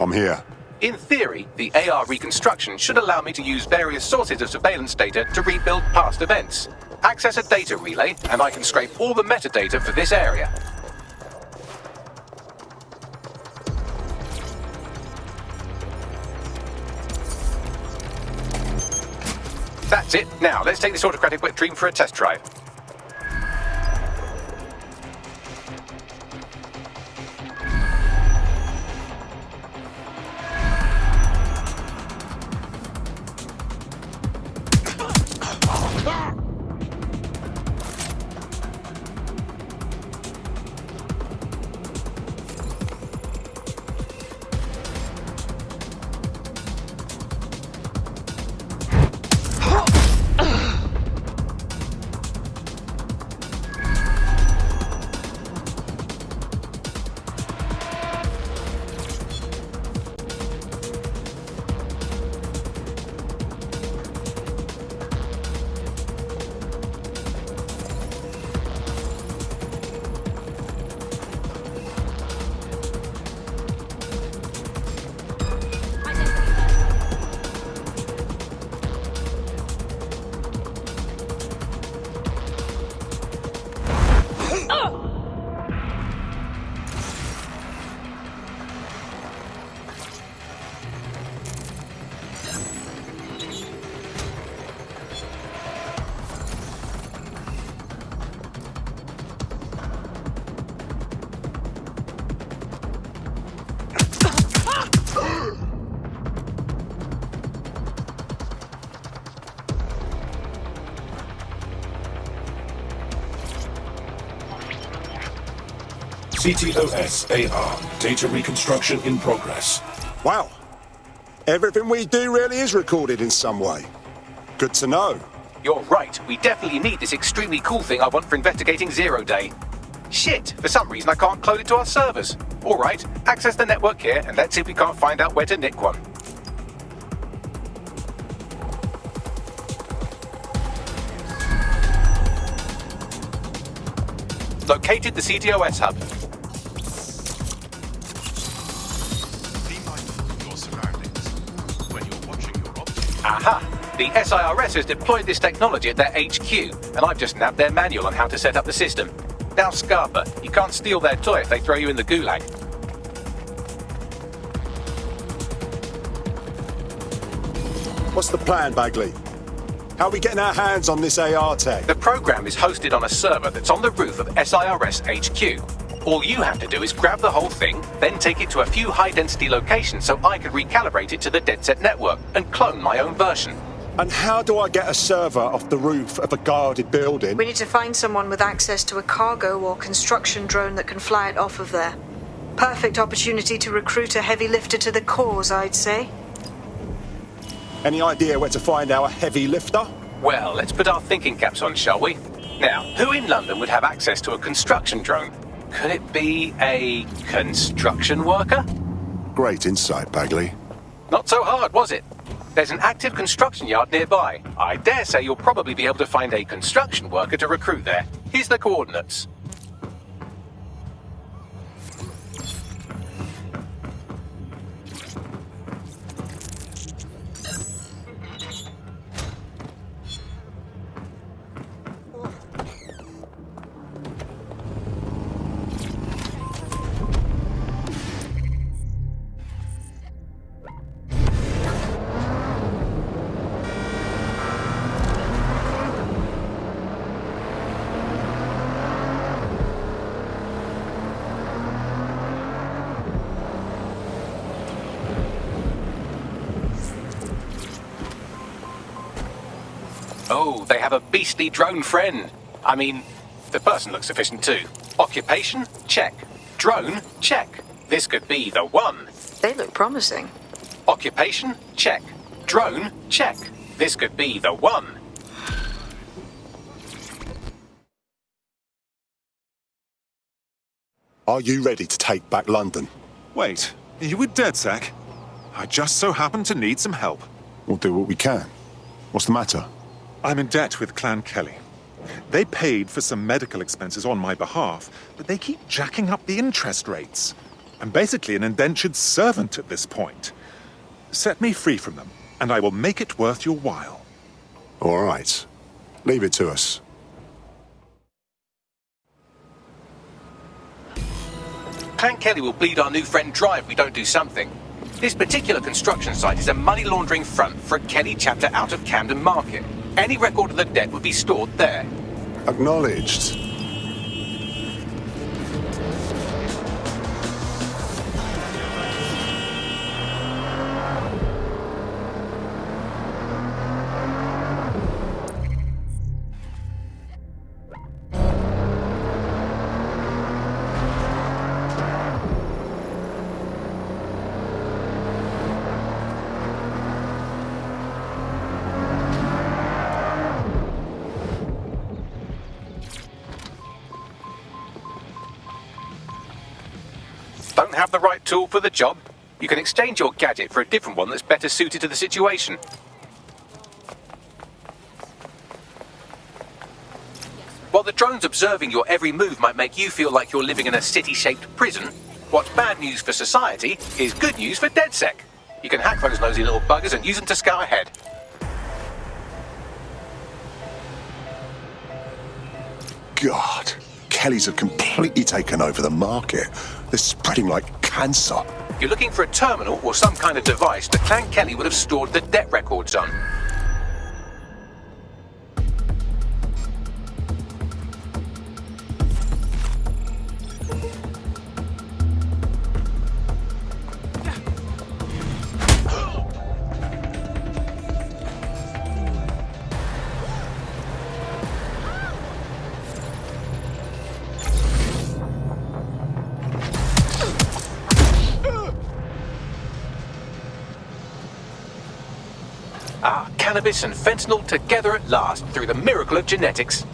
I'm here. In theory, the AR reconstruction should allow me to use various sources of surveillance data to rebuild past events. Access a data relay, and I can scrape all the metadata for this area. That's it. Now, let's take this autocratic wet dream for a test drive. CTOS AR. Data reconstruction in progress. Wow. Everything we do really is recorded in some way. Good to know. You're right. We definitely need this extremely cool thing I want for investigating Zero Day. Shit, for some reason I can't clone it to our servers. Alright, access the network here and let's see if we can't find out where to nick one. Located the CTOS hub. Aha! The SIRS has deployed this technology at their HQ, and I've just nabbed their manual on how to set up the system. Now, Scarpa, you can't steal their toy if they throw you in the gulag. What's the plan, Bagley? How are we getting our hands on this AR tech? The program is hosted on a server that's on the roof of SIRS HQ. All you have to do is grab the whole thing, then take it to a few high-density locations so I can recalibrate it to the DedSet network and clone my own version. And how do I get a server off the roof of a guarded building? We need to find someone with access to a cargo or construction drone that can fly it off of there. Perfect opportunity to recruit a heavy lifter to the cause, I'd say. Any idea where to find our heavy lifter? Well, let's put our thinking caps on, shall we? Now, who in London would have access to a construction drone? Could it be a construction worker? Great insight, Bagley. Not so hard, was it? There's an active construction yard nearby. I dare say you'll probably be able to find a construction worker to recruit there. Here's the coordinates. Oh, they have a beastly drone friend. I mean, the person looks sufficient too. Occupation? Check. Drone? Check. This could be the one. They look promising. Occupation? Check. Drone? Check. This could be the one. Are you ready to take back London? Wait, are you with DedSec? I just so happen to need some help. We'll do what we can. What's the matter? I'm in debt with Clan Kelly. They paid for some medical expenses on my behalf, but they keep jacking up the interest rates. I'm basically an indentured servant at this point. Set me free from them, and I will make it worth your while. All right. Leave it to us. Clan Kelly will bleed our new friend dry if we don't do something. This particular construction site is a money laundering front for a Kelly chapter out of Camden Market. Any record of the debt would be stored there. Acknowledged. Don't have the right tool for the job? You can exchange your gadget for a different one that's better suited to the situation. While the drones observing your every move might make you feel like you're living in a city-shaped prison, what's bad news for society is good news for DedSec. You can hack those nosy little buggers and use them to scout ahead. God, Kellys have completely taken over the market. They're spreading like cancer. You're looking for a terminal or some kind of device that Clan Kelly would have stored the debt records on. Cannabis and fentanyl together at last through the miracle of genetics.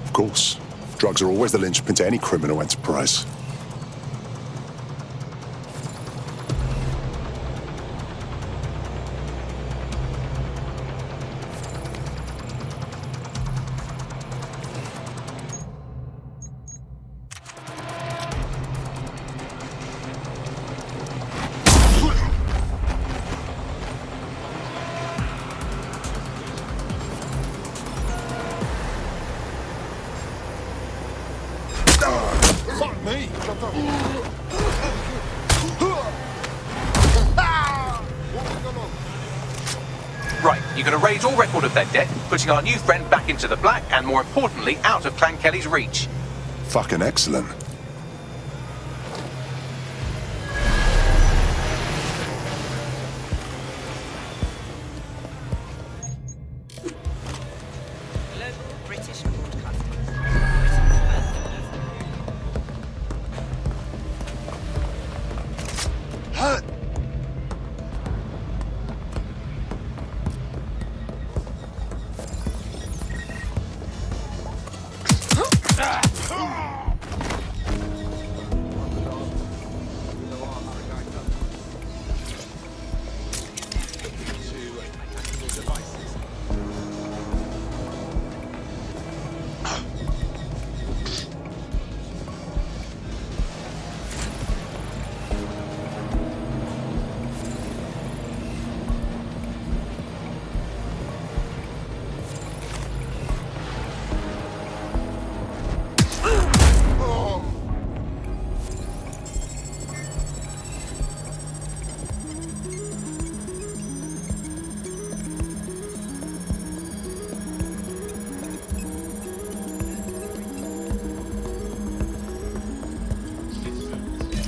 Of course. Drugs are always the linchpin to any criminal enterprise. Right, you're going to raise all record of that debt, putting our new friend back into the black and, more importantly, out of Clan Kelly's reach. Fucking excellent.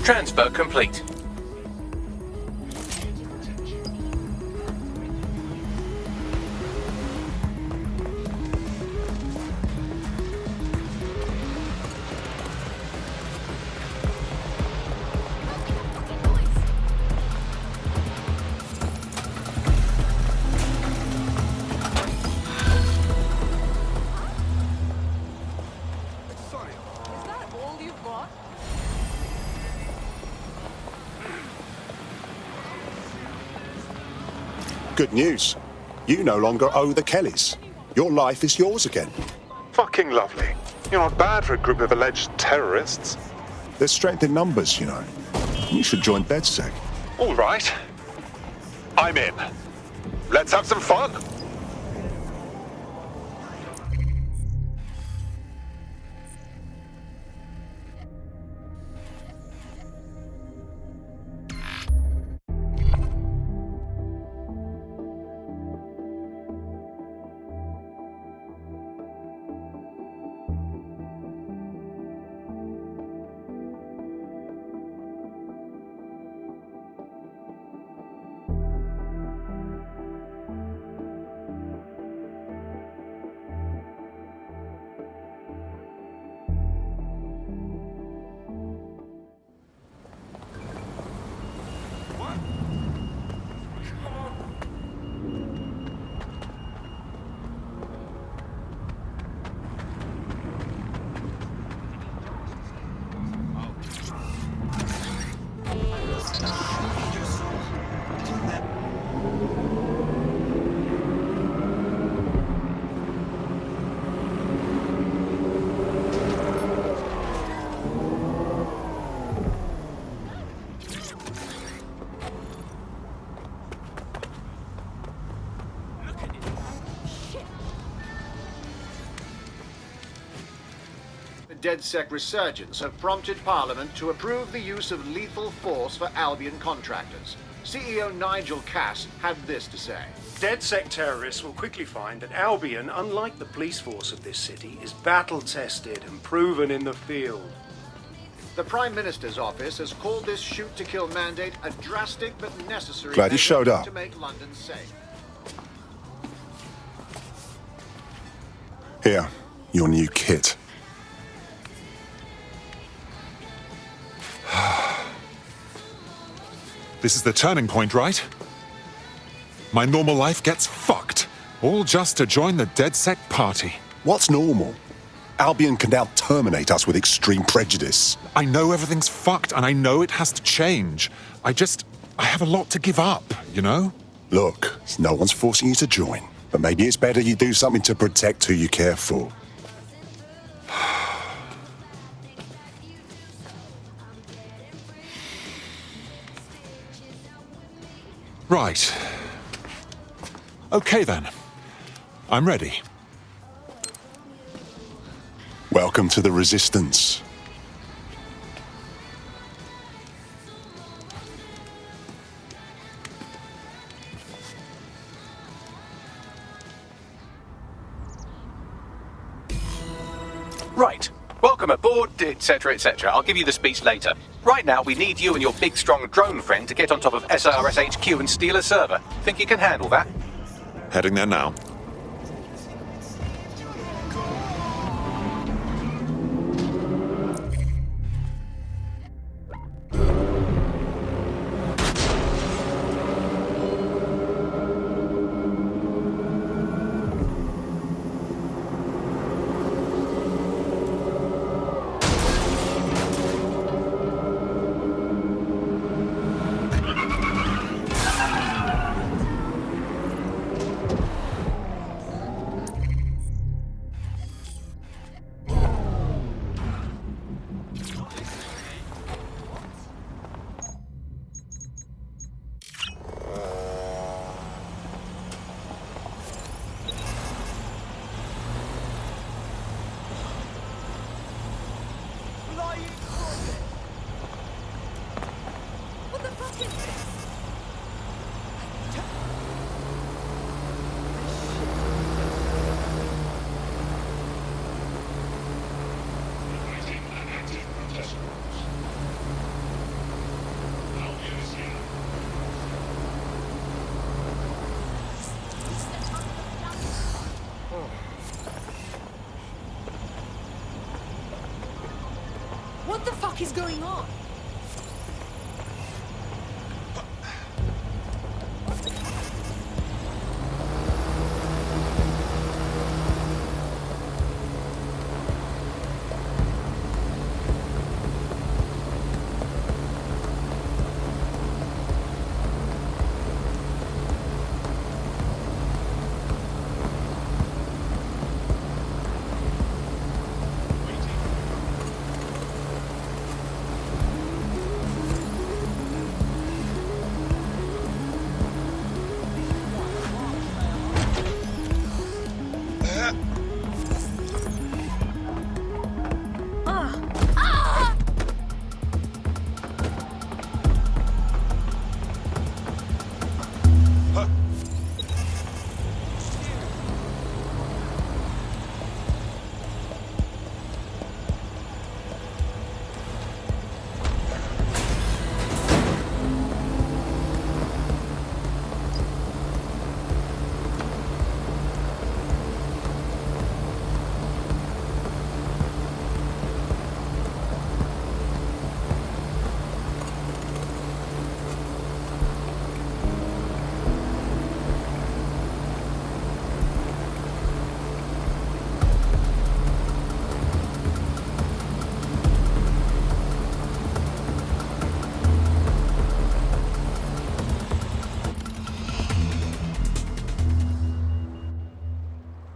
Transfer complete. Good news. You no longer owe the Kellys. Your life is yours again. Fucking lovely. You're not bad for a group of alleged terrorists. There's strength in numbers, you know. You should join DedSec. All right. I'm in. Let's have some fun. DedSec resurgence have prompted Parliament to approve the use of lethal force for Albion contractors. CEO Nigel Cass had this to say. DedSec terrorists will quickly find that Albion, unlike the police force of this city, is battle-tested and proven in the field. The Prime Minister's office has called this shoot-to-kill mandate a drastic but necessary Glad you measure showed up. to make London safe. Here, your new kit. This is the turning point, right? My normal life gets fucked, all just to join the DedSec party. What's normal? Albion can now terminate us with extreme prejudice. I know everything's fucked, and I know it has to change. I have a lot to give up, you know? Look, no one's forcing you to join, but maybe it's better you do something to protect who you care for. Right. Okay then. I'm ready. Welcome to the Resistance. Right. Welcome aboard, etc., etc. I'll give you the speech later. Right now, we need you and your big, strong drone friend to get on top of SIRS HQ and steal a server. Think you can handle that? Heading there now. What the fuck is going on?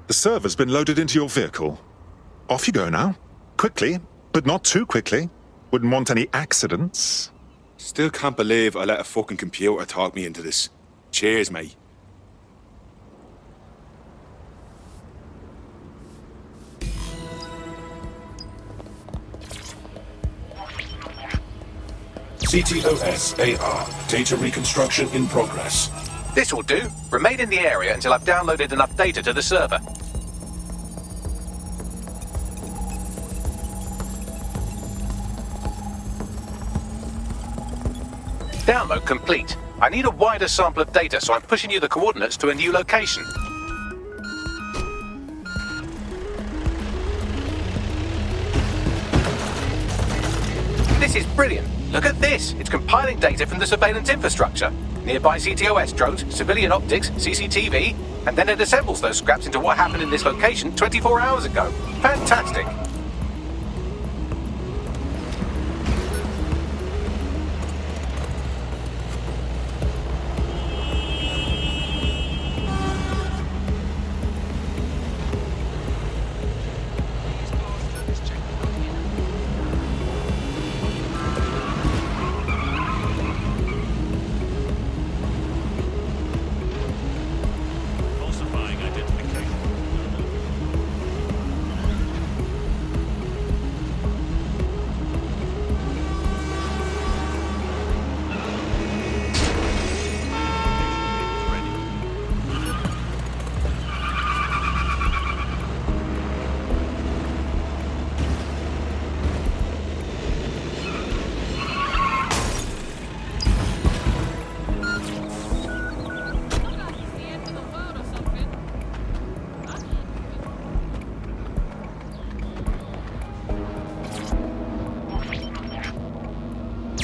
The server's been loaded into your vehicle. Off you go now. Quickly, but not too quickly. Wouldn't want any accidents. Still can't believe I let a fucking computer talk me into this. Cheers, mate. CTOS-AR. Data reconstruction in progress. This will do. Remain in the area until I've downloaded enough data to the server. Download complete. I need a wider sample of data, so I'm pushing you the coordinates to a new location. This is brilliant. Look at this. It's compiling data from the surveillance infrastructure. Nearby CTOS drones, civilian optics, CCTV, and then it assembles those scraps into what happened in this location 24 hours ago. Fantastic.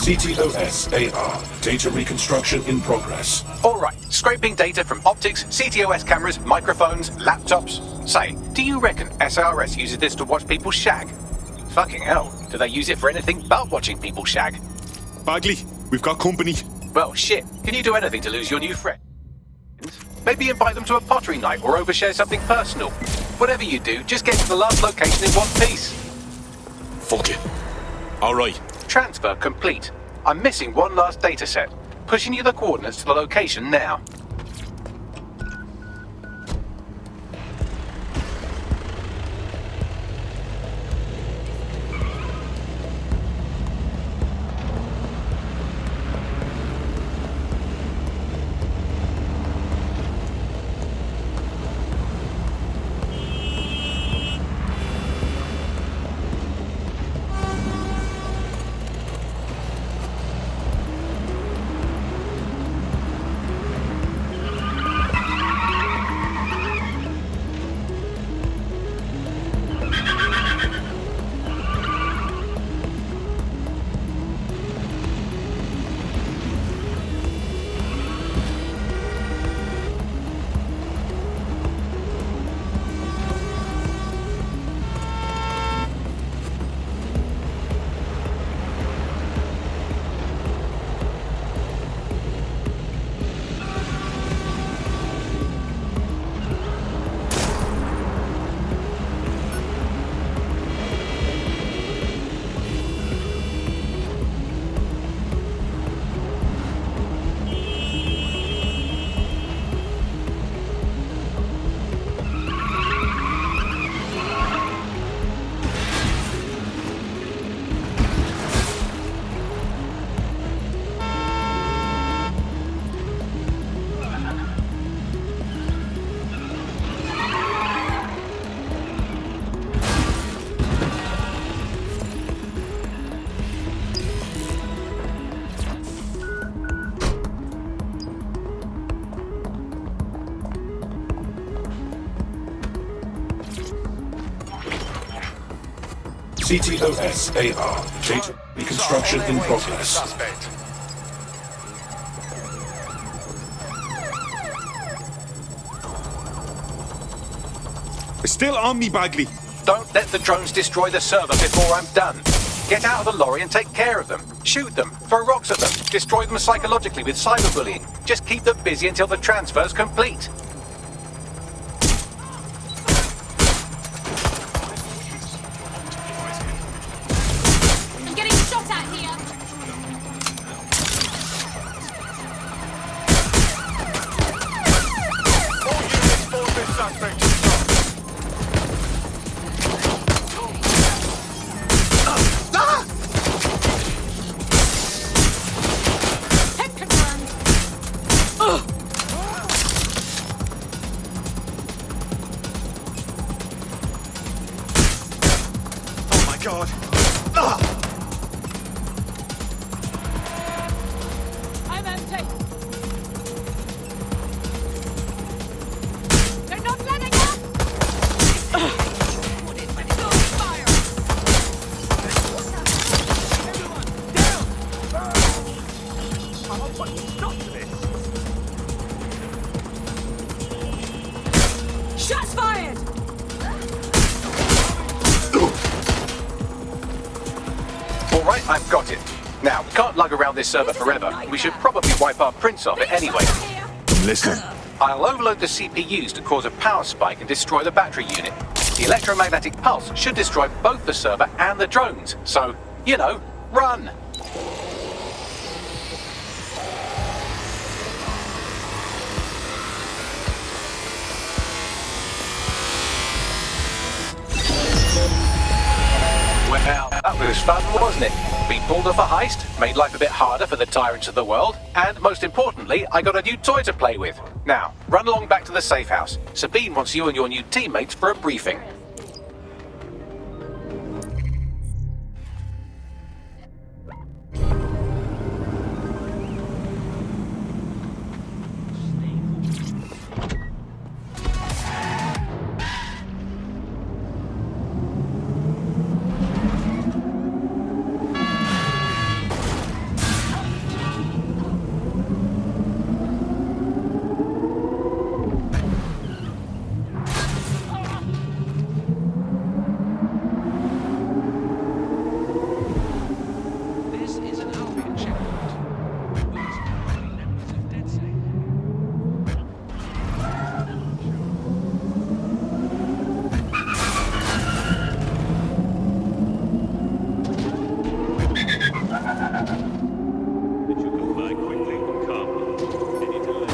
CTOS-AR. Data reconstruction in progress. All right, scraping data from optics, CTOS cameras, microphones, laptops. Say, do you reckon SRS uses this to watch people shag? Fucking hell, do they use it for anything but watching people shag? Bagley, we've got company. Well, shit, can you do anything to lose your new friend? Maybe invite them to a pottery night or overshare something personal. Whatever you do, just get to the last location in one piece. Fuck it. All right. Transfer complete. I'm missing one last data set. Pushing you the coordinates to the location now. CTOS-AR. Data reconstruction in progress. It's still on me, Bagley. Don't let the drones destroy the server before I'm done. Get out of the lorry and take care of them. Shoot them, throw rocks at them, destroy them psychologically with cyberbullying. Just keep them busy until the transfer's complete. God. I'm empty. They're not letting up. What is my God? Fire! Everyone, down! I'll put a stop to this. Shots fired! All right, I've got it. Now, we can't lug around this server forever. We should probably wipe our prints off it anyway. Listen. I'll overload the CPUs to cause a power spike and destroy the battery unit. The electromagnetic pulse should destroy both the server and the drones. So, you know, run! Well, that was fun, wasn't it? We pulled off a heist, made life a bit harder for the tyrants of the world, and most importantly, I got a new toy to play with. Now, run along back to the safe house. Sabine wants you and your new teammates for a briefing. This is an Albion checkpoint. Wheels are running members of DedSec. That you comply quickly and calmly. Any delay.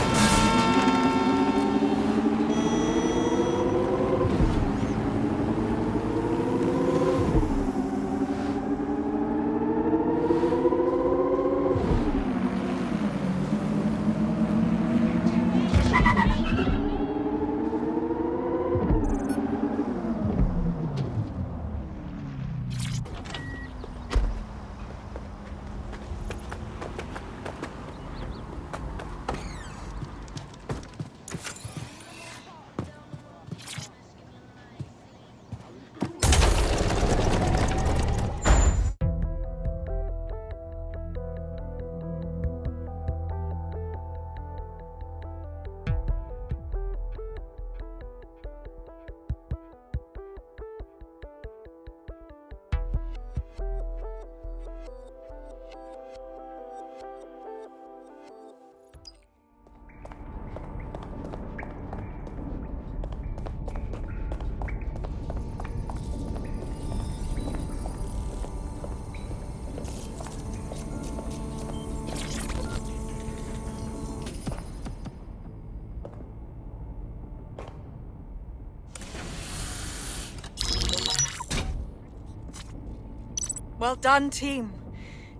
Well done, team.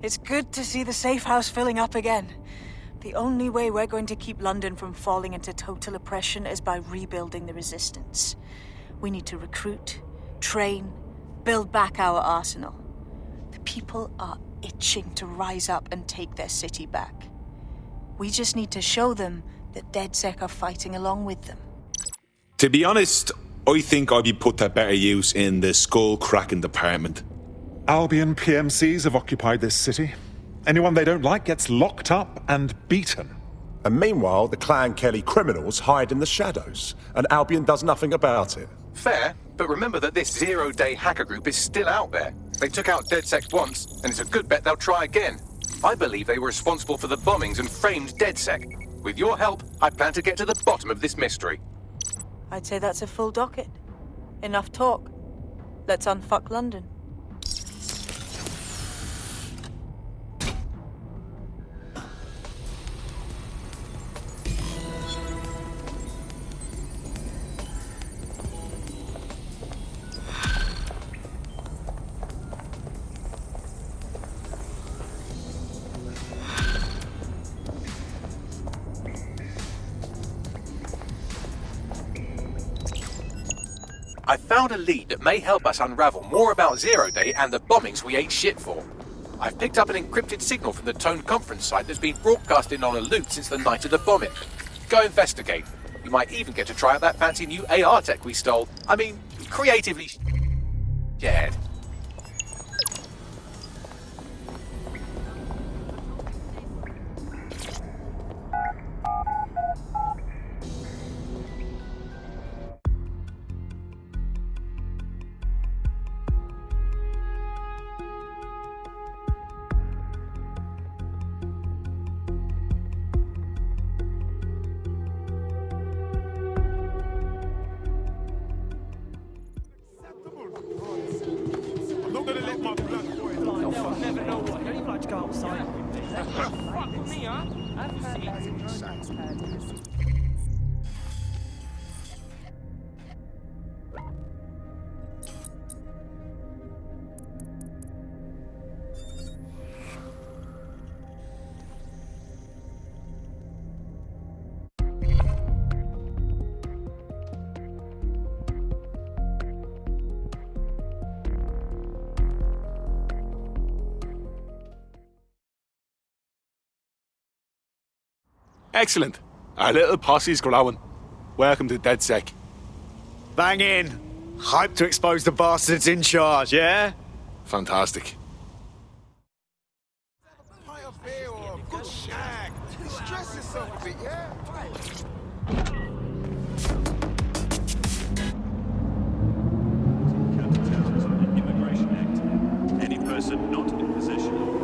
It's good to see the safe house filling up again. The only way we're going to keep London from falling into total oppression is by rebuilding the resistance. We need to recruit, train, build back our arsenal. The people are itching to rise up and take their city back. We just need to show them that DedSec are fighting along with them. To be honest, I think I'd be put to better use in the skull-cracking department. Albion PMCs have occupied this city. Anyone they don't like gets locked up and beaten. And meanwhile, the Clan Kelly criminals hide in the shadows, and Albion does nothing about it. Fair, but remember that this zero-day hacker group is still out there. They took out DedSec once, and it's a good bet they'll try again. I believe they were responsible for the bombings and framed DedSec. With your help, I plan to get to the bottom of this mystery. I'd say that's a full docket. Enough talk. Let's unfuck London. I found a lead that may help us unravel more about Zero Day and the bombings we ate shit for. I've picked up an encrypted signal from the Tone conference site that's been broadcasting on a loop since the night of the bombing. Go investigate. You might even get to try out that fancy new AR tech we stole. I mean, creatively shared. I'm not gonna let my blood boil. I'll never know what. Don't even like to go outside. Fuck with me, huh? Excellent. Our little posse's growing. Welcome to DedSec. Bang in. Hype to expose the bastards in charge, yeah? Fantastic. Pint of beer or a good shag. Stress yourself a bit, yeah? Counter-terrorism and Immigration Act. Any person not in possession of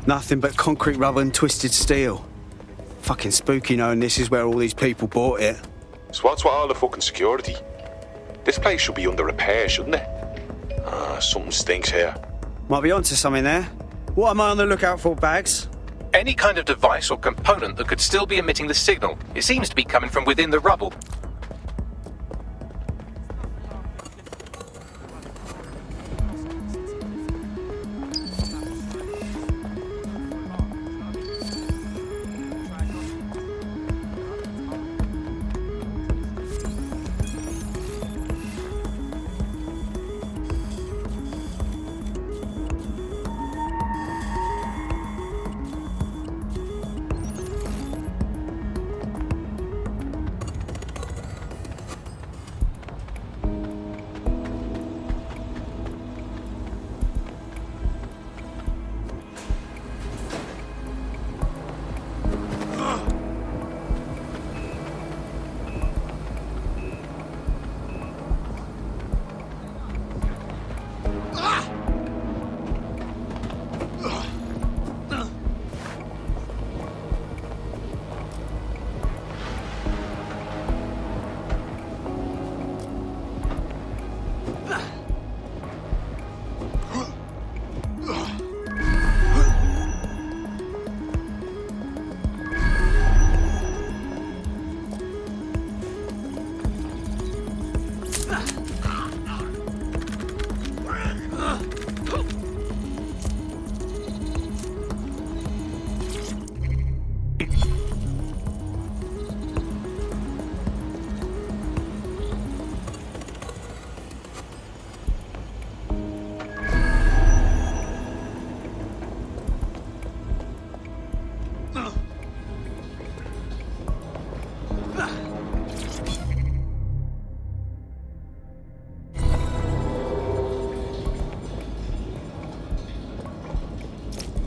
Nothing but concrete rubber and twisted steel. Fucking spooky knowing this is where all these people bought it. So what's with all the fucking security? This place should be under repair, shouldn't it? Something stinks here. Might be onto something there. What am I on the lookout for, Bags? Any kind of device or component that could still be emitting the signal. It seems to be coming from within the rubble.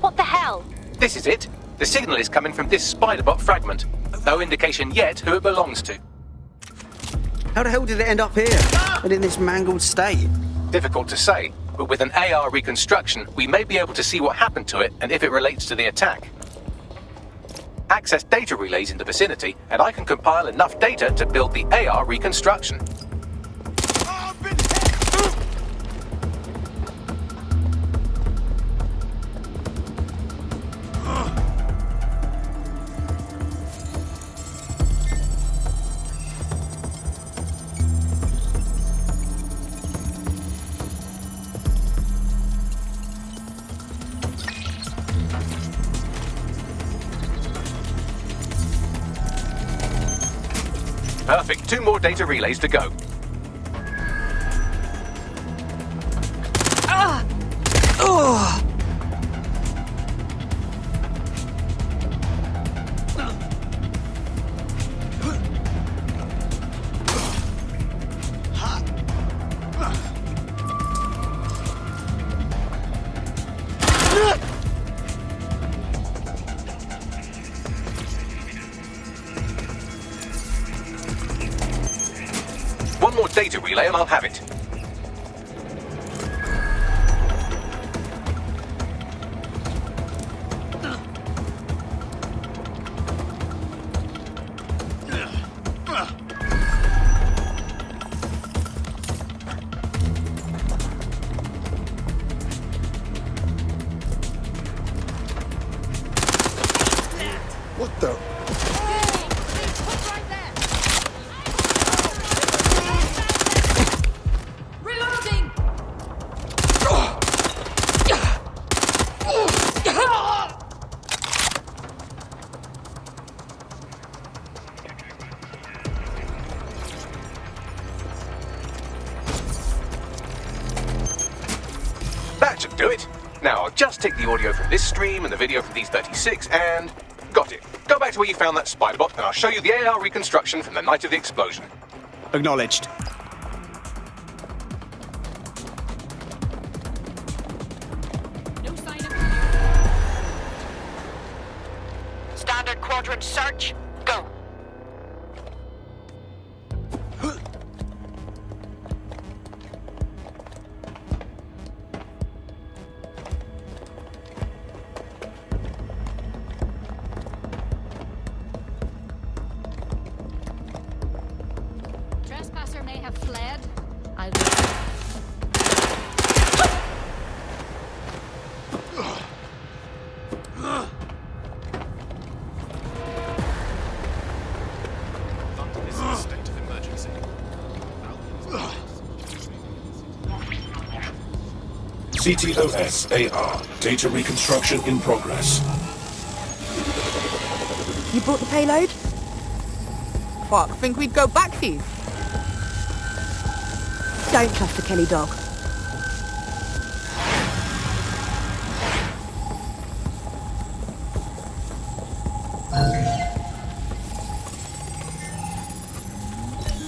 What the hell? This is it. The signal is coming from this Spiderbot fragment. No indication yet who it belongs to. How the hell did it end up here? And in this mangled state? Difficult to say, but with an AR reconstruction, we may be able to see what happened to it and if it relates to the attack. Access data relays in the vicinity, and I can compile enough data to build the AR reconstruction. Perfect. 2 more data relays to go. One more data relay and I'll have it. What the? That should do it. Now I'll just take the audio from this stream and the video from these 36 and... got it. Go back to where you found that Spiderbot and I'll show you the AR reconstruction from the night of the explosion. Acknowledged. No sign of... Standard quadrant search. Go. Trespasser may have fled. I'll... This is a state of emergency. CTOS AR. Data reconstruction in progress. You brought the payload? Fuck, think we'd go back for you? Don't trust the Kelly dog.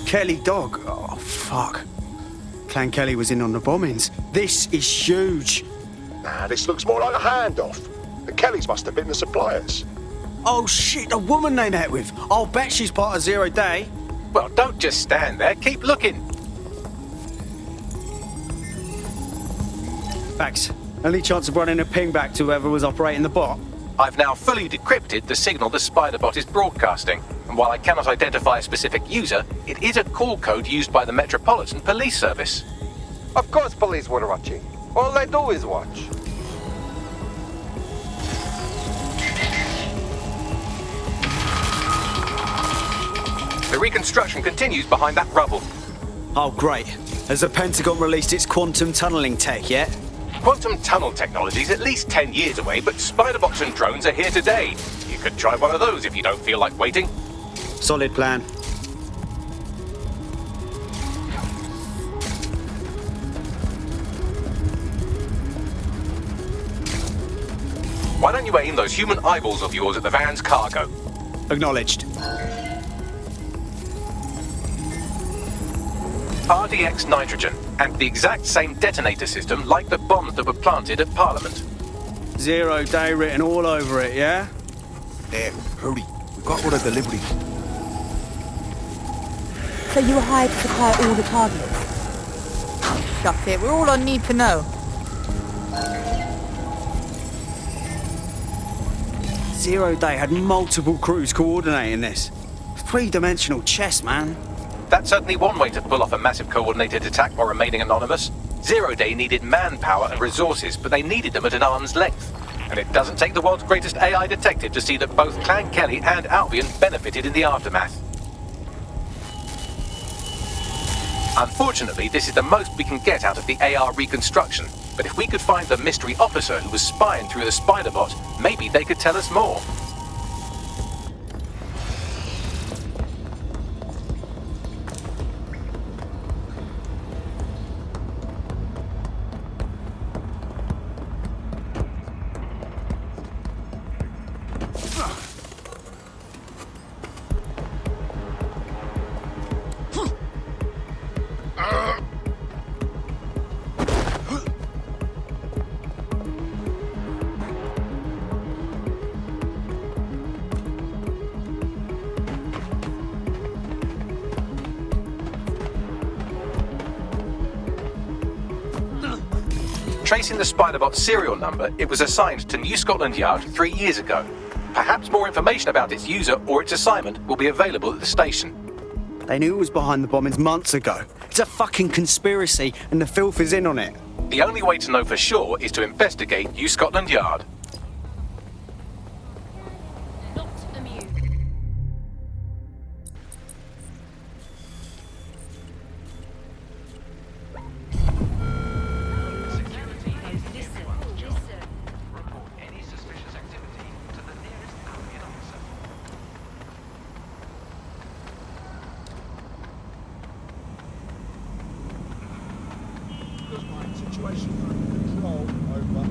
Kelly dog? Oh, fuck. Clan Kelly was in on the bombings. This is huge. Nah, this looks more like a handoff. The Kellys must have been the suppliers. Oh shit, a woman they met with. I'll bet she's part of Zero Day. Well, don't just stand there. Keep looking. Thanks. Only chance of running a ping back to whoever was operating the bot? I've now fully decrypted the signal the Spiderbot is broadcasting, and while I cannot identify a specific user, it is a call code used by the Metropolitan Police Service. Of course police were watching. All they do is watch. The reconstruction continues behind that rubble. Oh, great. Has the Pentagon released its quantum tunneling tech yet? Quantum tunnel technology is at least 10 years away, but Spiderbots and drones are here today. You could try one of those if you don't feel like waiting. Solid plan. Why don't you aim those human eyeballs of yours at the van's cargo? Acknowledged. RDX nitrogen, and the exact same detonator system like the bombs that were planted at Parliament. 0 Day written all over it, yeah? There, hurry. We've got all the deliveries. So you were hired to supply all the targets? Shut it, we're all on need to know. Zero Day had multiple crews coordinating this. Three-dimensional chess, man. That's certainly one way to pull off a massive coordinated attack while remaining anonymous. Zero Day needed manpower and resources, but they needed them at an arm's length. And it doesn't take the world's greatest AI detective to see that both Clan Kelly and Albion benefited in the aftermath. Unfortunately, this is the most we can get out of the AR reconstruction. But if we could find the mystery officer who was spying through the spider bot, maybe they could tell us more. Tracing the Spiderbot's serial number, it was assigned to New Scotland Yard 3 years ago. Perhaps more information about its user or its assignment will be available at the station. They knew it was behind the bombings months ago. It's a fucking conspiracy, and the filth is in on it. The only way to know for sure is to investigate New Scotland Yard. Not amused. Situation under control, over.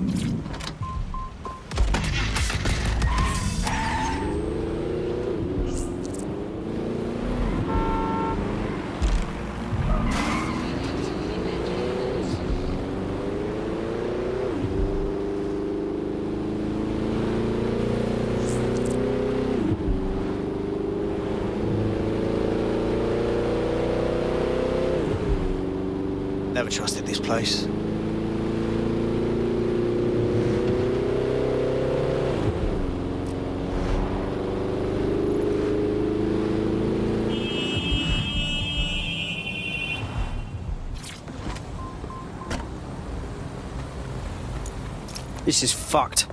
Never trusted this place. This is fucked.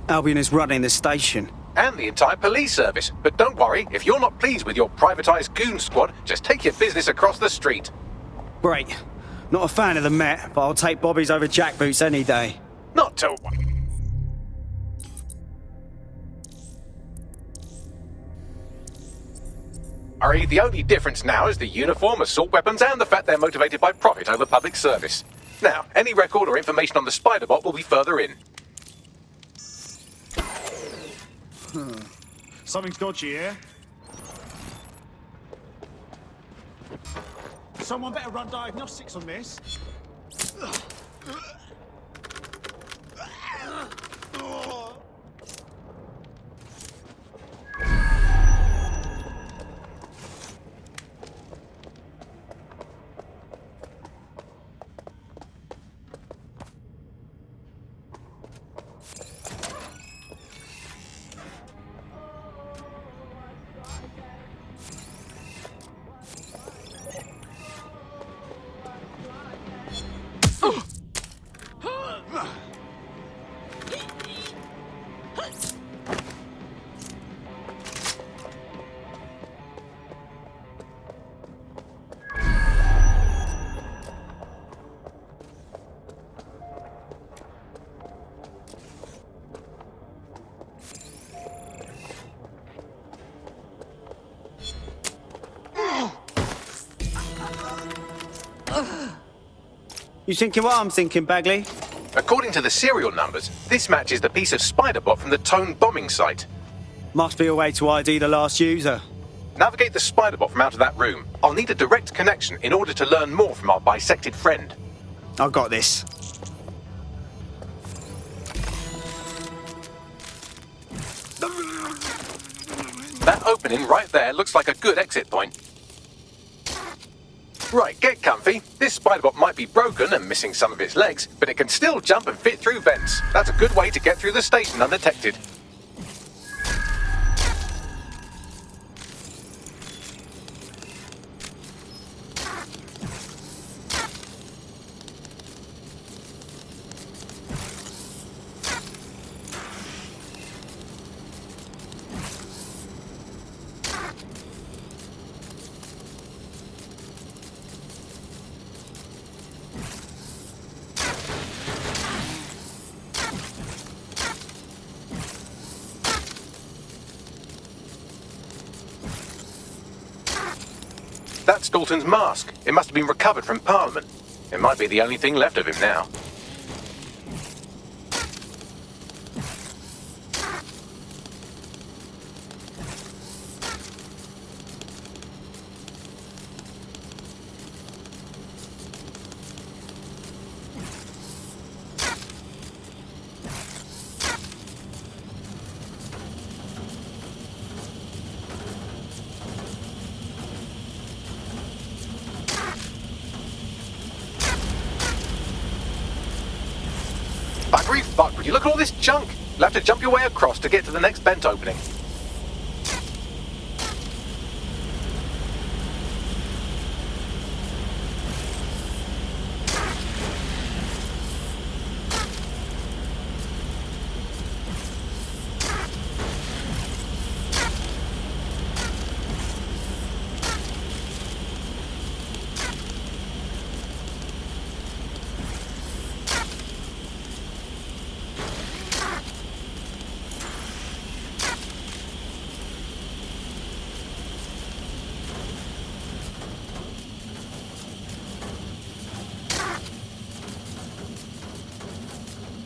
Albion is running the station. And the entire police service. But don't worry, if you're not pleased with your privatised goon squad, just take your business across the street. Great. Not a fan of the Met, but I'll take Bobby's over jackboots any day. Not to... The only difference now is the uniform, assault weapons, and the fact they're motivated by profit over public service. Now, any record or information on the Spiderbot will be further in. Something's dodgy here. Someone better run diagnostics on this. You thinking what I'm thinking, Bagley? According to the serial numbers, this matches the piece of Spiderbot from the Tone bombing site. Must be a way to ID the last user. Navigate the Spiderbot from out of that room. I'll need a direct connection in order to learn more from our bisected friend. I've got this. That opening right there looks like a good exit point. Right, get comfy. This spiderbot might be broken and missing some of its legs, but it can still jump and fit through vents. That's a good way to get through the station undetected. That's Dalton's mask. It must have been recovered from Parliament. It might be the only thing left of him now. Buggery fuck, would you look at all this junk? You'll have to jump your way across to get to the next vent opening.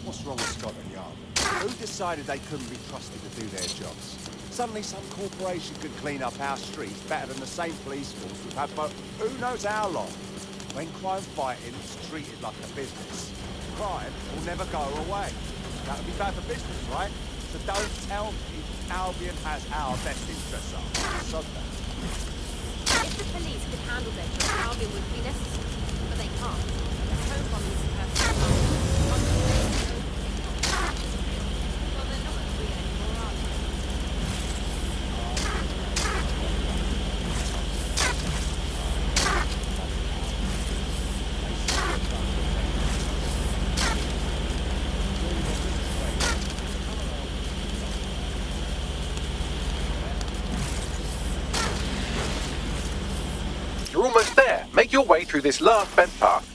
What's wrong with Scotland Yard? Who decided they couldn't be trusted to do their jobs? Suddenly some corporation could clean up our streets better than the same police force we've had for who knows how long. When crime fighting is treated like a business, crime will never go away. That would be bad for business, right? So don't tell me Albion has our best interests at heart. Sod that. If the police could handle their job, Albion would be necessary. But they can't. Home bombing is a personal problem. Well, they're not free anymore, are they? You're almost there. Make your way through this last vent path.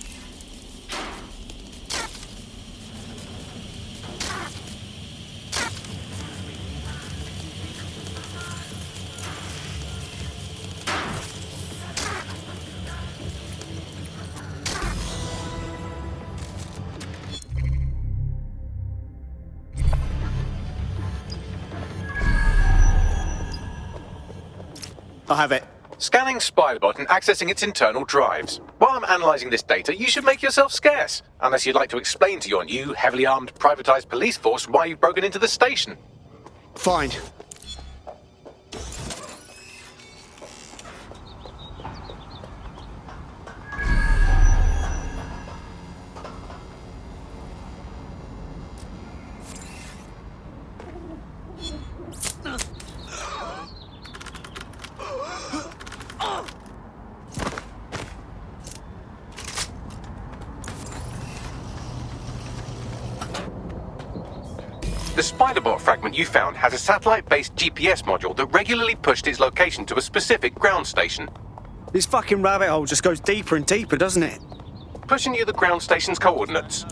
I have it. Scanning Spiderbot and accessing its internal drives. While I'm analysing this data, you should make yourself scarce. Unless you'd like to explain to your new, heavily armed, privatised police force why you've broken into the station. Fine. The Spiderbot fragment you found has a satellite-based GPS module that regularly pushed its location to a specific ground station. This fucking rabbit hole just goes deeper and deeper, doesn't it? Pushing you the ground station's coordinates.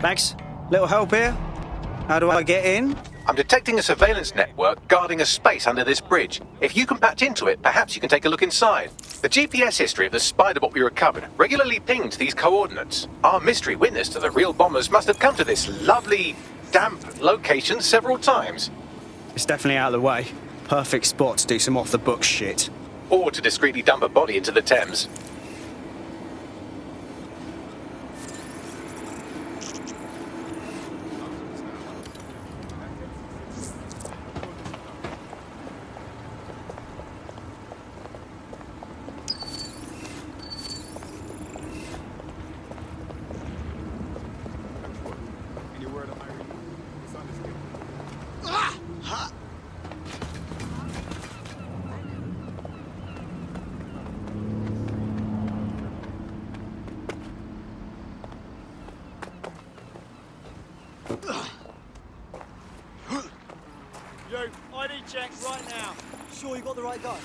Max, little help here? How do I get in? I'm detecting a surveillance network guarding a space under this bridge. If you can patch into it, perhaps you can take a look inside. The GPS history of the spider bot we recovered regularly pinged these coordinates. Our mystery witness to the real bombers must have come to this lovely, damp location several times. It's definitely out of the way. Perfect spot to do some off-the-book shit. Or to discreetly dump a body into the Thames. Yo, ID check right now. Sure you got the right guy?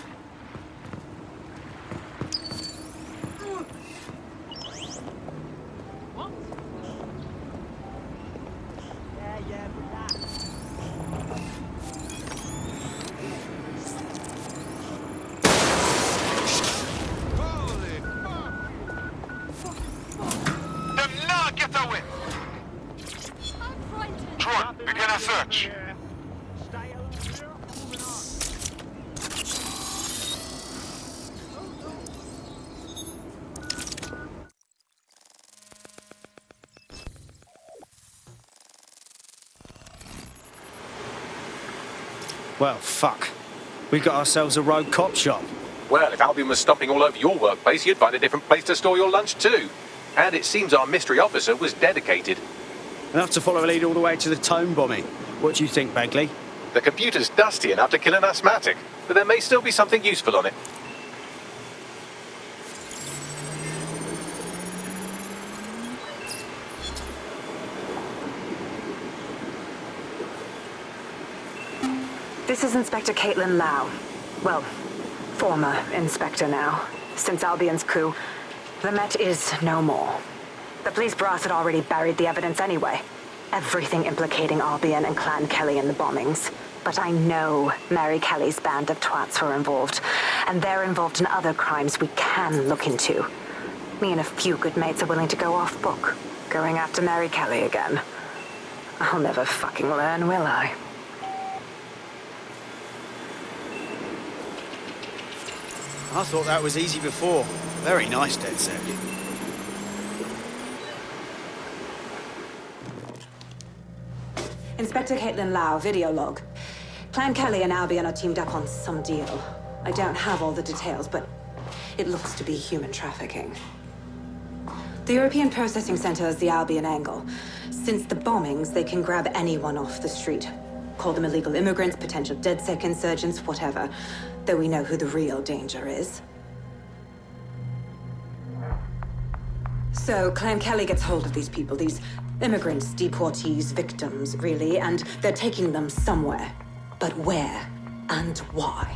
What? Yeah, relax. Do not get away! Troy, begin a search. Well, fuck. We got ourselves a rogue cop shop. Well, if Albion was stomping all over your workplace, you'd find a different place to store your lunch too. And it seems our mystery officer was dedicated. Enough to follow a lead all the way to the Tone bombing. What do you think, Bagley? The computer's dusty enough to kill an asthmatic, but there may still be something useful on it. This is Inspector Caitlin Lau. Well, former inspector now. Since Albion's coup, the Met is no more. The police brass had already buried the evidence anyway. Everything implicating Albion and Clan Kelly in the bombings. But I know Mary Kelly's band of twats were involved, and they're involved in other crimes we can look into. Me and a few good mates are willing to go off book, going after Mary Kelly again. I'll never fucking learn, will I? I thought that was easy before. Very nice, Dead Set. Inspector Caitlin Lau, video log. Clan Kelly and Albion are teamed up on some deal. I don't have all the details, but it looks to be human trafficking. The European Processing Center is the Albion angle. Since the bombings, they can grab anyone off the street. Call them illegal immigrants, potential DedSec insurgents, whatever. Though we know who the real danger is. So, Clan Kelly gets hold of these people, these immigrants, deportees, victims, really, and they're taking them somewhere. But where and why?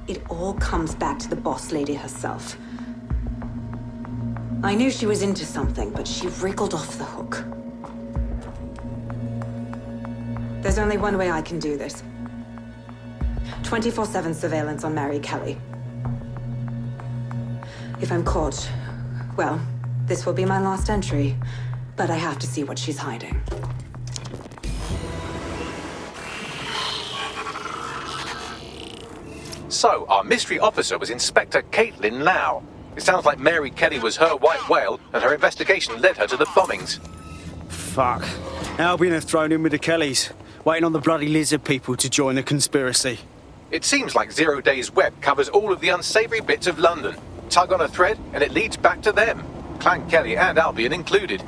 It all comes back to the boss lady herself. I knew she was into something, but she wriggled off the hook. There's only one way I can do this. 24/7 surveillance on Mary Kelly. If I'm caught, well, this will be my last entry. But I have to see what she's hiding. So, our mystery officer was Inspector Caitlin Lau. It sounds like Mary Kelly was her white whale, and her investigation led her to the bombings. Fuck. Albion have thrown in with the Kellys, waiting on the bloody lizard people to join the conspiracy. It seems like 0 Days Web covers all of the unsavory bits of London. Tug on a thread, and it leads back to them. Clan Kelly and Albion included.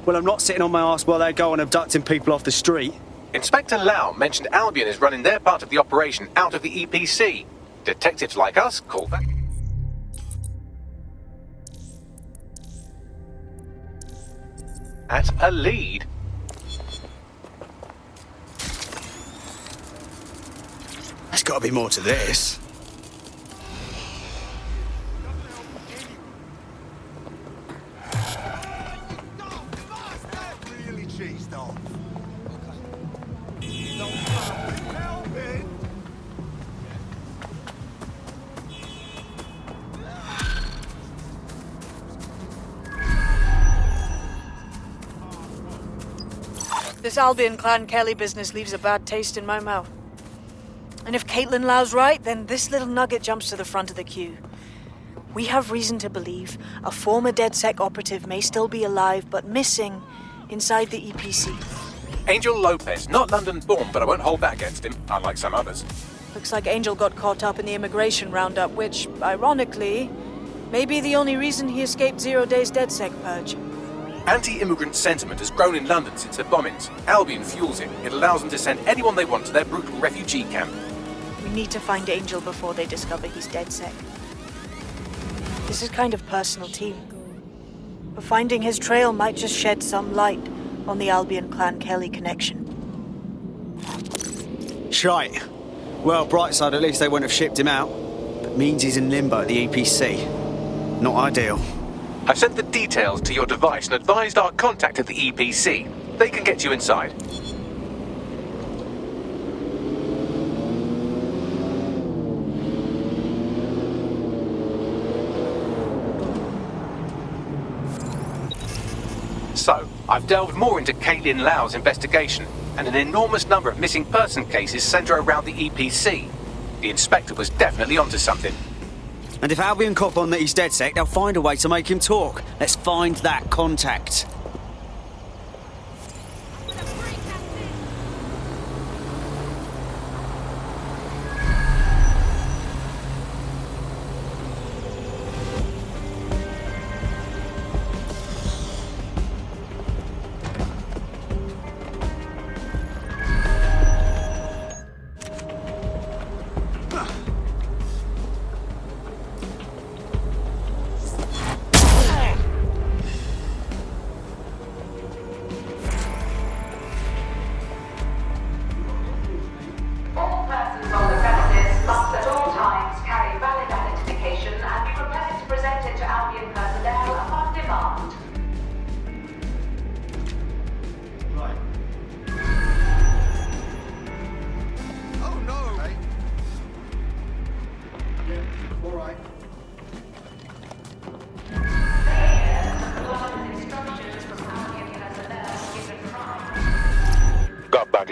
Well, I'm not sitting on my ass while they go on abducting people off the street. Inspector Lau mentioned Albion is running their part of the operation out of the EPC. Detectives like us call that... at a lead. There's got to be more to this. This Albion Clan Kelly business leaves a bad taste in my mouth. And if Caitlin Lau's right, then this little nugget jumps to the front of the queue. We have reason to believe a former DedSec operative may still be alive, but missing inside the EPC. Angel Lopez, not London-born, but I won't hold that against him, unlike some others. Looks like Angel got caught up in the immigration roundup, which, ironically, may be the only reason he escaped 0 days DedSec purge. Anti-immigrant sentiment has grown in London since the bombings. Albion fuels it. It allows them to send anyone they want to their brutal refugee camp. We need to find Angel before they discover he's DedSec. This is kind of personal, team. But finding his trail might just shed some light on the Albion Clan Kelly connection. Shite. Well, bright side, at least they wouldn't have shipped him out. But means he's in limbo at the EPC. Not ideal. I sent the details to your device and advised our contact at the EPC. They can get you inside. So, I've delved more into Caitlin Lau's investigation, and an enormous number of missing person cases centre around the EPC. The inspector was definitely onto something. And if Albion cop on that he's DedSec, they'll find a way to make him talk. Let's find that contact.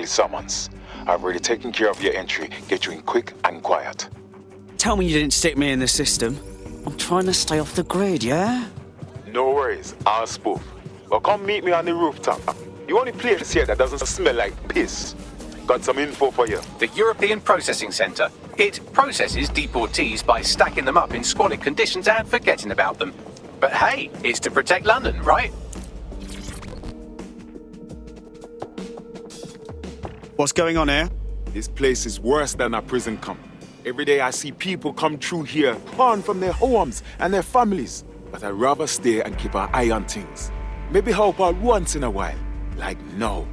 Summons. I've already taken care of your entry. Get you in quick and quiet. Tell me you didn't stick me in the system. I'm trying to stay off the grid, yeah? No worries, I'll spoof. Well, come meet me on the rooftop. The only place here that doesn't smell like piss. Got some info for you. The European Processing Centre. It processes deportees by stacking them up in squalid conditions and forgetting about them. But hey, it's to protect London, right? What's going on here? This place is worse than a prison camp. Every day I see people come through here, torn from their homes and their families. But I'd rather stay and keep an eye on things. Maybe help out once in a while. Like now.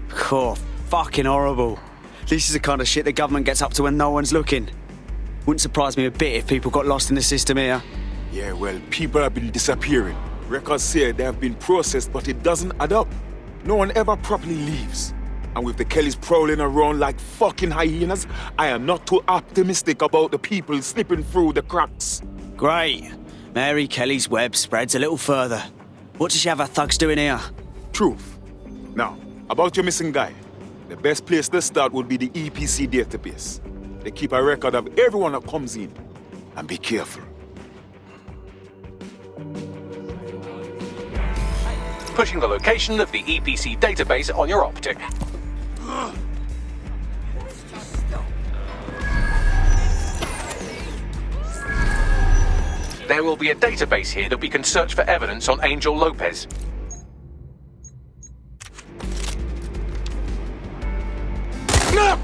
Cool. Fucking horrible. This is the kind of shit the government gets up to when no one's looking. Wouldn't surprise me a bit if people got lost in the system here. Yeah, well, people have been disappearing. Records say they have been processed, but it doesn't add up. No one ever properly leaves. And with the Kellys prowling around like fucking hyenas, I am not too optimistic about the people slipping through the cracks. Great. Mary Kelly's web spreads a little further. What does she have her thugs doing here? Truth. Now, about your missing guy. The best place to start would be the EPC database. They keep a record of everyone that comes in. And be careful. Pushing the location of the EPC database on your optic. There will be a database here that we can search for evidence on Angel Lopez. No!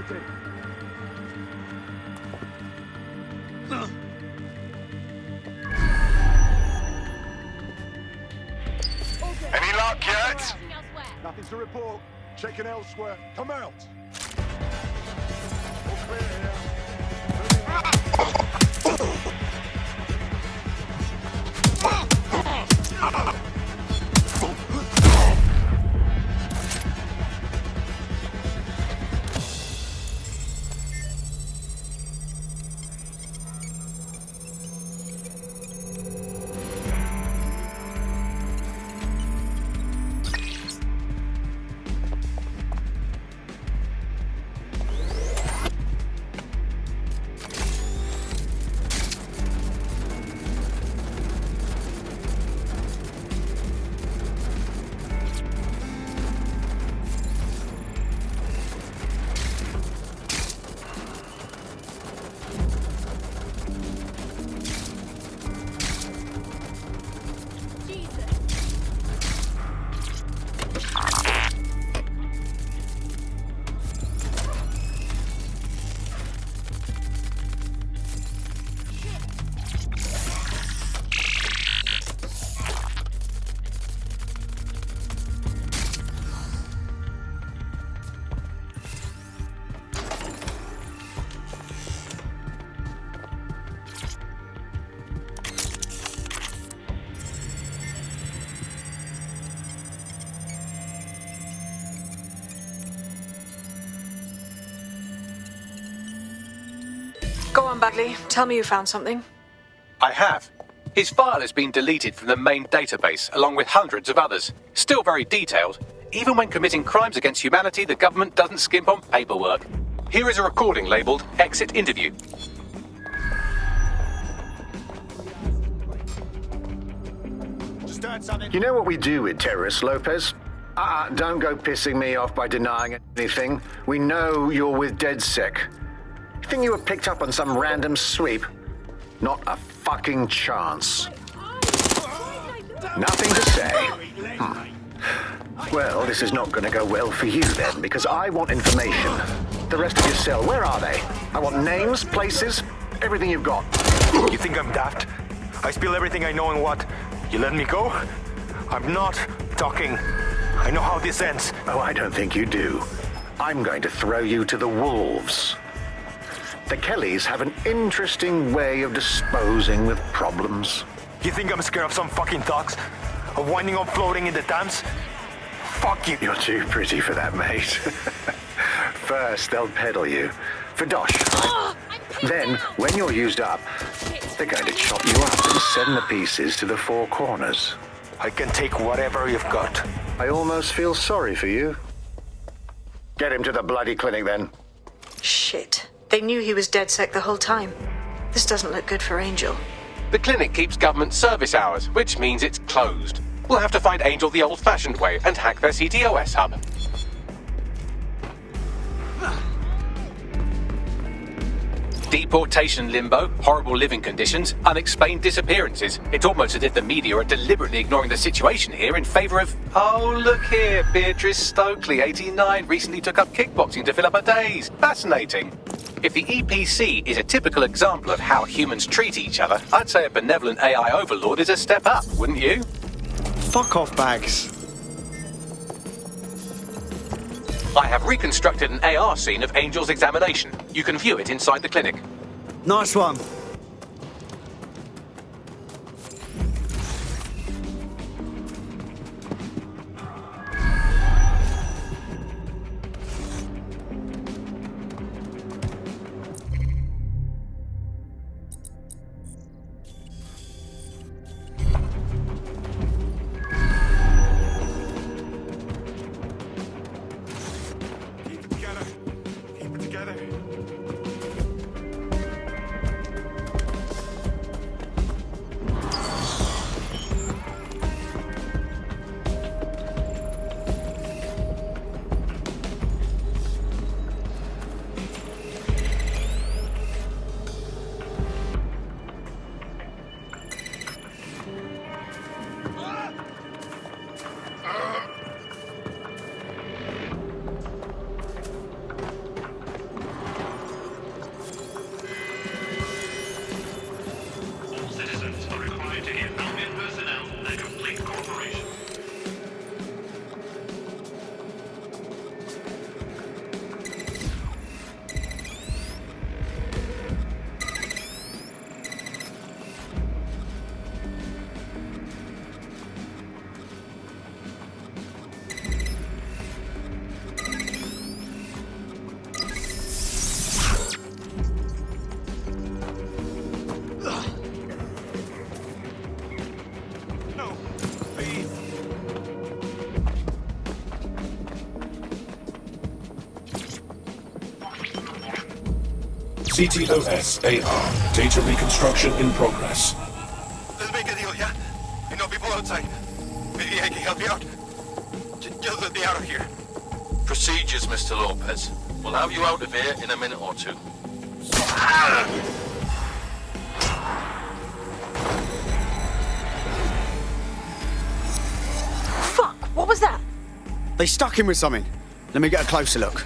casualty. Any luck yet? Nothing to report. Checking elsewhere. Come out. Go on, Bagley. Tell me you found something. I have. His file has been deleted from the main database, along with hundreds of others. Still very detailed. Even when committing crimes against humanity, the government doesn't skimp on paperwork. Here is a recording labelled Exit Interview. You know what we do with terrorists, Lopez? Don't go pissing me off by denying anything. We know you're with DedSec. You think you were picked up on some random sweep? Not a fucking chance. Nothing to say. Well, this is not going to go well for you then, because I want information. The rest of your cell, where are they? I want names, places, everything you've got. You think I'm daft? I spill everything I know and what? You let me go? I'm not talking. I know how this ends. Oh, I don't think you do. I'm going to throw you to the wolves. The Kellys have an interesting way of disposing with problems. You think I'm scared of some fucking thugs? Of winding up floating in the Thames? Fuck you. You're too pretty for that, mate. First, they'll peddle you. For dosh, right? Then, when you're used up, they're going to chop you up and send the pieces to the four corners. I can take whatever you've got. I almost feel sorry for you. Get him to the bloody clinic, then. Shit. They knew he was DedSec the whole time. This doesn't look good for Angel. The clinic keeps government service hours, which means it's closed. We'll have to find Angel the old-fashioned way and hack their CTOS hub. Deportation limbo, horrible living conditions, unexplained disappearances. It's almost as if the media are deliberately ignoring the situation here in favour of... Oh, look here, Beatrice Stokely, 89, recently took up kickboxing to fill up her days. Fascinating. If the EPC is a typical example of how humans treat each other, I'd say a benevolent AI overlord is a step up, wouldn't you? Fuck off, Bags. I have reconstructed an AR scene of Angel's examination. You can view it inside the clinic. Nice one. CTOS AR. Data reconstruction in progress. Let's make a deal, yeah? I know people outside. Maybe I can help you out. Just let me out of here. Procedures, Mr. Lopez. We'll have you out of here in a minute or two. Fuck! What was that? They stuck him with something. Let me get a closer look.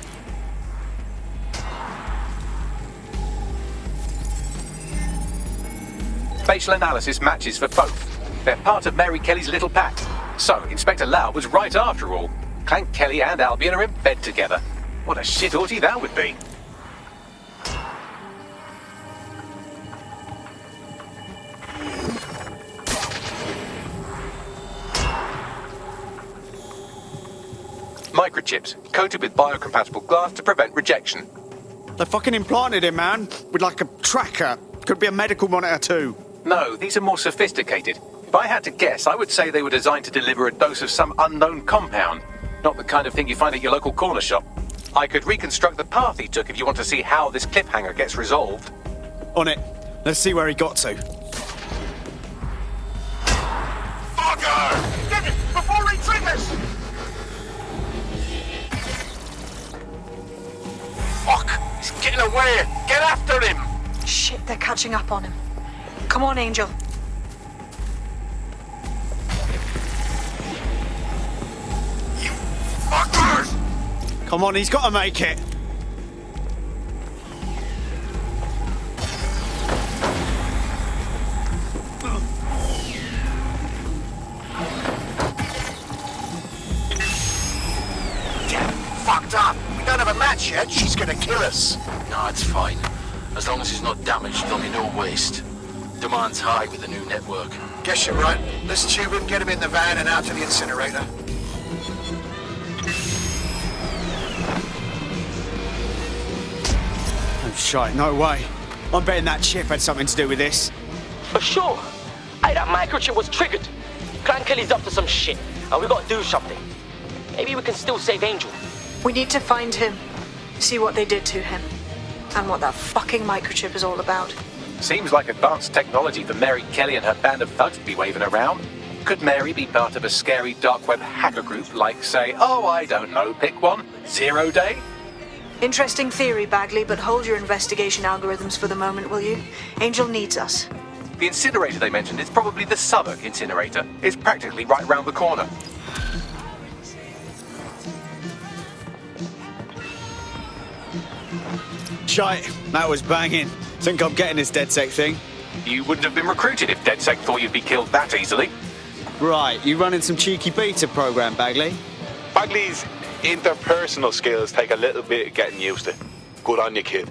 Facial analysis matches for both. They're part of Mary Kelly's little pack. So, Inspector Lau was right after all. Clank Kelly and Albion are in bed together. What a shit orgy that would be. Microchips, coated with biocompatible glass to prevent rejection. They fucking implanted him, man. With like a tracker. Could be a medical monitor too. No, these are more sophisticated. If I had to guess, I would say they were designed to deliver a dose of some unknown compound. Not the kind of thing you find at your local corner shop. I could reconstruct the path he took if you want to see how this cliffhanger gets resolved. On it. Let's see where he got to. Fucker! Get it before he triggers! Fuck! He's getting away! Get after him! Shit, they're catching up on him. Come on, Angel. Fuckers! Come on, he's got to make it. Fucked up! We don't have a match yet. She's gonna kill us. No, it's fine. As long as he's not damaged, there'll be no waste. Demand's high with the new network. Guess you're right. Let's tube him, get him in the van and out to the incinerator. Oh, shite, no way. I'm betting that chip had something to do with this. For sure. That microchip was triggered. Clan Kelly's up to some shit, and we gotta do something. Maybe we can still save Angel. We need to find him, see what they did to him, and what that fucking microchip is all about. Seems like advanced technology for Mary Kelly and her band of thugs to be waving around. Could Mary be part of a scary dark web hacker group like, say, oh, I don't know, pick one, 0 Day? Interesting theory, Bagley, but hold your investigation algorithms for the moment, will you? Angel needs us. The incinerator they mentioned is probably the Southwark incinerator. It's practically right round the corner. Shite, that was banging. Think I'm getting this DedSec thing? You wouldn't have been recruited if DedSec thought you'd be killed that easily. Right, you running some cheeky beta program, Bagley? Bagley's interpersonal skills take a little bit of getting used to. Good on you, kid.